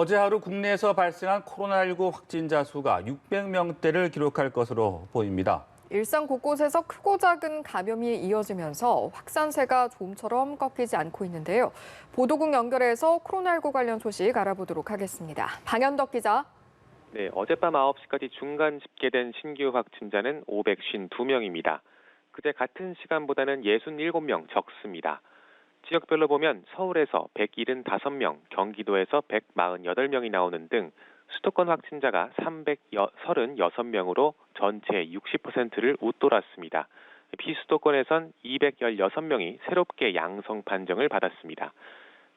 어제 하루 국내에서 발생한 코로나19 확진자 수가 600명대를 기록할 것으로 보입니다. 일상 곳곳에서 크고 작은 감염이 이어지면서 확산세가 좀처럼 꺾이지 않고 있는데요. 보도국 연결해서 코로나19 관련 소식 알아보도록 하겠습니다. 방현덕 기자. 네, 어젯밤 9시까지 중간 집계된 신규 확진자는 552명입니다. 그제 같은 시간보다는 67명 적습니다. 지역별로 보면 서울에서 175명, 경기도에서 148명이 나오는 등 수도권 확진자가 336명으로 전체 60%를 웃돌았습니다. 비수도권에선 216명이 새롭게 양성 판정을 받았습니다.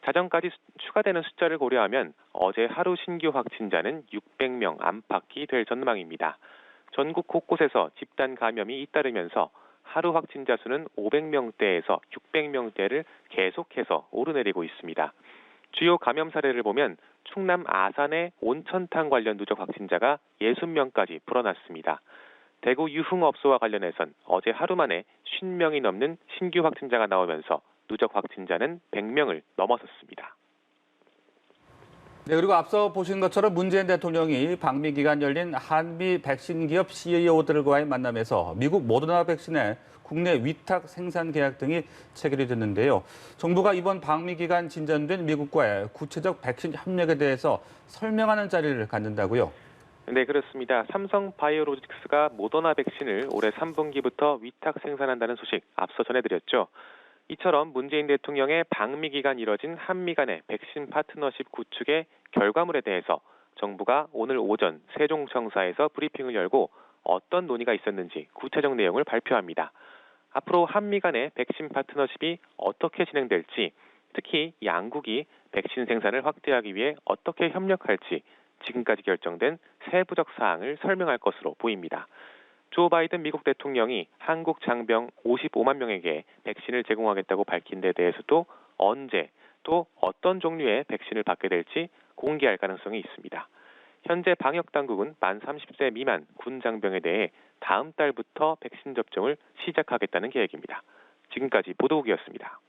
자정까지 추가되는 숫자를 고려하면 어제 하루 신규 확진자는 600명 안팎이 될 전망입니다. 전국 곳곳에서 집단 감염이 잇따르면서 하루 확진자 수는 500명대에서 600명대를 계속해서 오르내리고 있습니다. 주요 감염 사례를 보면 충남 아산의 온천탕 관련 누적 확진자가 60명까지 불어났습니다. 대구 유흥업소와 관련해선 어제 하루 만에 50명이 넘는 신규 확진자가 나오면서 누적 확진자는 100명을 넘어섰습니다. 네, 그리고 앞서 보신 것처럼 문재인 대통령이 방미 기간 열린 한미 백신 기업 CEO들과의 만남에서 미국 모더나 백신의 국내 위탁 생산 계약 등이 체결이 됐는데요. 정부가 이번 방미 기간 진전된 미국과의 구체적 백신 협력에 대해서 설명하는 자리를 갖는다고요. 네, 그렇습니다. 삼성 바이오로직스가 모더나 백신을 올해 3분기부터 위탁 생산한다는 소식 앞서 전해드렸죠. 이처럼 문재인 대통령의 방미 기간 이뤄진 한미 간의 백신 파트너십 구축의 결과물에 대해서 정부가 오늘 오전 세종청사에서 브리핑을 열고 어떤 논의가 있었는지 구체적 내용을 발표합니다. 앞으로 한미 간의 백신 파트너십이 어떻게 진행될지, 특히 양국이 백신 생산을 확대하기 위해 어떻게 협력할지 지금까지 결정된 세부적 사항을 설명할 것으로 보입니다. 조 바이든 미국 대통령이 한국 장병 55만 명에게 백신을 제공하겠다고 밝힌 데 대해서도 언제 또 어떤 종류의 백신을 받게 될지 공개할 가능성이 있습니다. 현재 방역당국은 만 30세 미만 군 장병에 대해 다음 달부터 백신 접종을 시작하겠다는 계획입니다. 지금까지 보도국이었습니다.